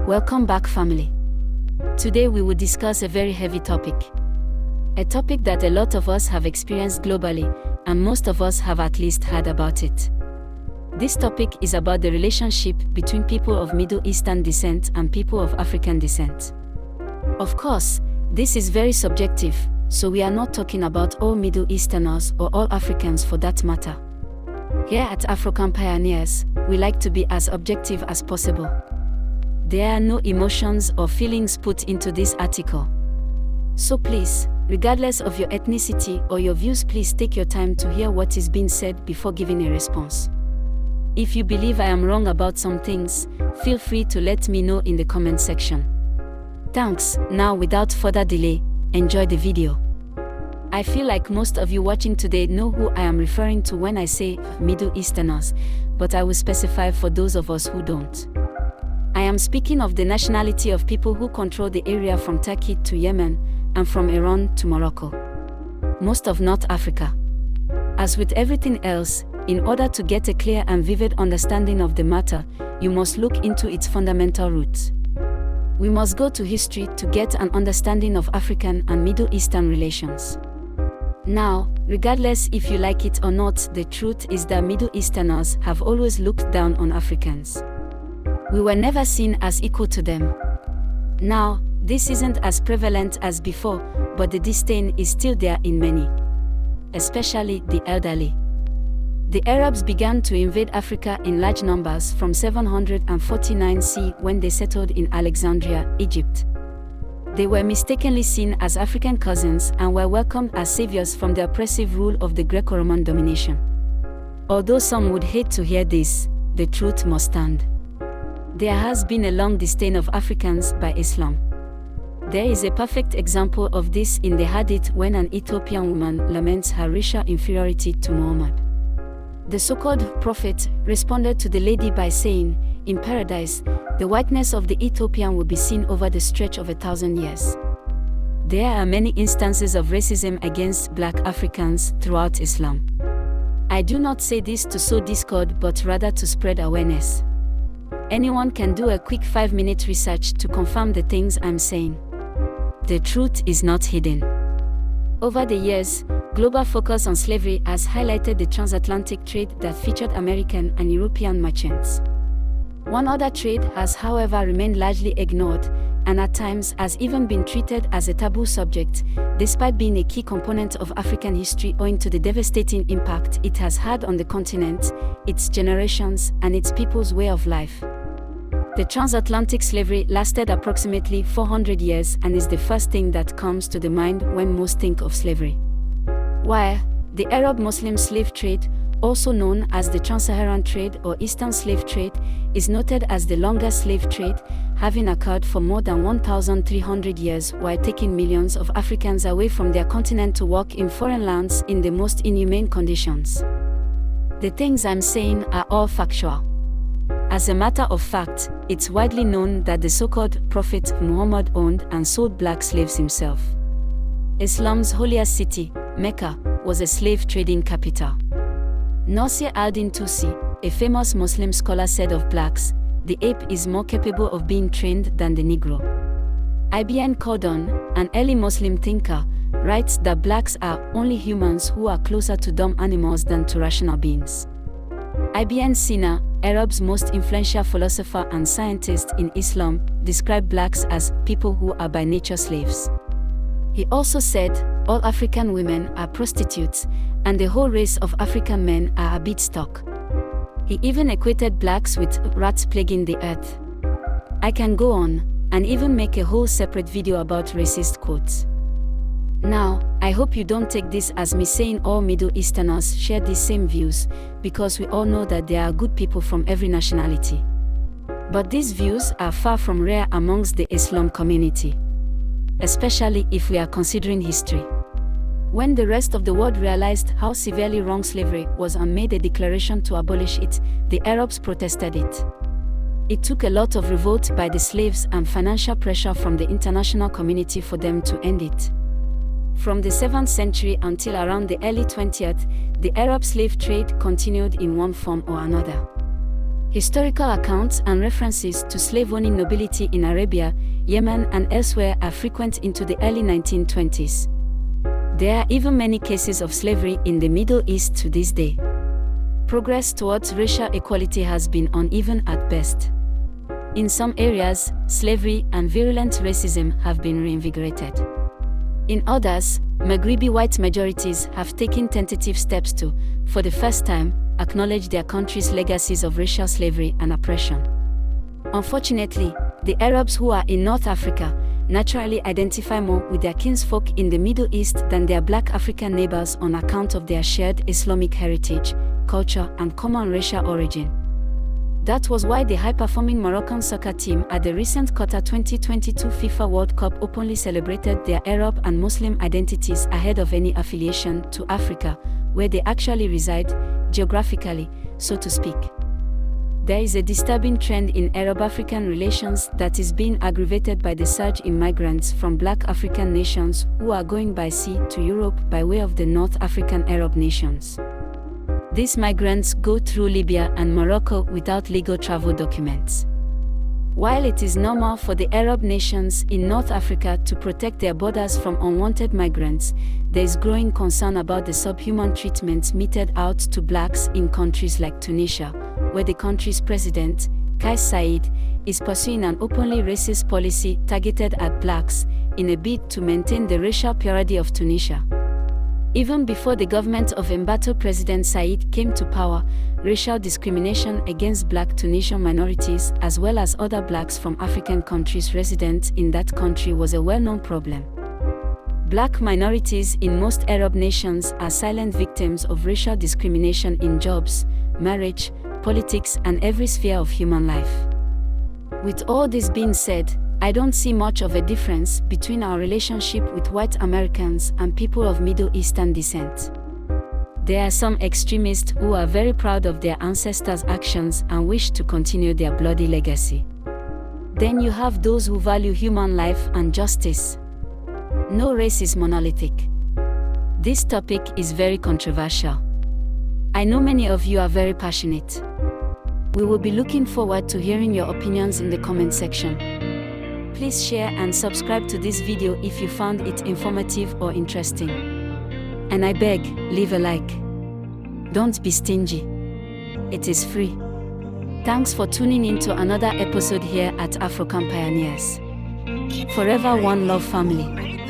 Welcome back, family. Today we will discuss a very heavy topic. A topic that a lot of us have experienced globally, and most of us have at least heard about it. This topic is about the relationship between people of Middle Eastern descent and people of African descent. Of course, this is very subjective, so we are not talking about all Middle Easterners or all Africans for that matter. Here at African Pioneers, we like to be as objective as possible. There are no emotions or feelings put into this article. So please, regardless of your ethnicity or your views, please take your time to hear what is being said before giving a response. If you believe I am wrong about some things, feel free to let me know in the comment section. Thanks. Now, without further delay, enjoy the video. I feel like most of you watching today know who I am referring to when I say Middle Easterners, but I will specify for those of us who don't. I am speaking of the nationality of people who control the area from Turkey to Yemen, and from Iran to Morocco. Most of North Africa. As with everything else, in order to get a clear and vivid understanding of the matter, you must look into its fundamental roots. We must go to history to get an understanding of African and Middle Eastern relations. Now, regardless if you like it or not, the truth is that Middle Easterners have always looked down on Africans. We were never seen as equal to them. Now, this isn't as prevalent as before, but the disdain is still there in many, especially the elderly. The Arabs began to invade Africa in large numbers from 749 CE when they settled in Alexandria, Egypt. They were mistakenly seen as African cousins and were welcomed as saviors from the oppressive rule of the Greco-Roman domination. Although some would hate to hear this, the truth must stand. There has been a long disdain of Africans by Islam. There is a perfect example of this in the Hadith when an Ethiopian woman laments her racial inferiority to Muhammad. The so-called prophet responded to the lady by saying, "In paradise, the whiteness of the Ethiopian will be seen over the stretch of 1,000 years." There are many instances of racism against Black Africans throughout Islam. I do not say this to sow discord, but rather to spread awareness. Anyone can do a quick 5-minute research to confirm the things I'm saying. The truth is not hidden. Over the years, global focus on slavery has highlighted the transatlantic trade that featured American and European merchants. One other trade has, however, remained largely ignored, and at times has even been treated as a taboo subject, despite being a key component of African history owing to the devastating impact it has had on the continent, its generations, and its people's way of life. The transatlantic slavery lasted approximately 400 years and is the first thing that comes to the mind when most think of slavery. While the Arab-Muslim slave trade, also known as the Trans-Saharan trade or Eastern slave trade, is noted as the longest slave trade, having occurred for more than 1,300 years while taking millions of Africans away from their continent to work in foreign lands in the most inhumane conditions. The things I'm saying are all factual. As a matter of fact, it's widely known that the so-called Prophet Muhammad owned and sold black slaves himself. Islam's holiest city, Mecca, was a slave trading capital. Nasir al-Din Tusi, a famous Muslim scholar, said of blacks, "The ape is more capable of being trained than the Negro." Ibn Khaldun, an early Muslim thinker, writes that blacks are only humans who are closer to dumb animals than to rational beings. Ibn Sina, Arab's most influential philosopher and scientist in Islam, described blacks as people who are by nature slaves. He also said, all African women are prostitutes, and the whole race of African men are a beat stock. He even equated blacks with rats plaguing the earth. I can go on, and even make a whole separate video about racist quotes. Now, I hope you don't take this as me saying all Middle Easterners share these same views, because we all know that there are good people from every nationality. But these views are far from rare amongst the Islam community, especially if we are considering history. When the rest of the world realized how severely wrong slavery was and made a declaration to abolish it, the Arabs protested it. It took a lot of revolt by the slaves and financial pressure from the international community for them to end it. From the 7th century until around the early 20th, the Arab slave trade continued in one form or another. Historical accounts and references to slave-owning nobility in Arabia, Yemen and elsewhere are frequent into the early 1920s. There are even many cases of slavery in the Middle East to this day. Progress towards racial equality has been uneven at best. In some areas, slavery and virulent racism have been reinvigorated. In others, Maghribi white majorities have taken tentative steps to, for the first time, acknowledge their country's legacies of racial slavery and oppression. Unfortunately, the Arabs who are in North Africa naturally identify more with their kinsfolk in the Middle East than their black African neighbors on account of their shared Islamic heritage, culture, and common racial origin. That was why the high-performing Moroccan soccer team at the recent Qatar 2022 FIFA World Cup openly celebrated their Arab and Muslim identities ahead of any affiliation to Africa, where they actually reside, geographically, so to speak. There is a disturbing trend in Arab-African relations that is being aggravated by the surge in migrants from black African nations who are going by sea to Europe by way of the North African Arab nations. These migrants go through Libya and Morocco without legal travel documents. While it is normal for the Arab nations in North Africa to protect their borders from unwanted migrants, there is growing concern about the subhuman treatment meted out to blacks in countries like Tunisia, where the country's president, Kais Saied, is pursuing an openly racist policy targeted at blacks in a bid to maintain the racial purity of Tunisia. Even before the government of Embattled President Saied came to power, racial discrimination against black Tunisian minorities as well as other blacks from African countries resident in that country was a well-known problem. Black minorities in most Arab nations are silent victims of racial discrimination in jobs, marriage, politics, and every sphere of human life. With all this being said, I don't see much of a difference between our relationship with white Americans and people of Middle Eastern descent. There are some extremists who are very proud of their ancestors' actions and wish to continue their bloody legacy. Then you have those who value human life and justice. No race is monolithic. This topic is very controversial. I know many of you are very passionate. We will be looking forward to hearing your opinions in the comment section. Please share and subscribe to this video if you found it informative or interesting. And I beg, leave a like. Don't be stingy. It is free. Thanks for tuning in to another episode here at African Pioneers. Forever one love family.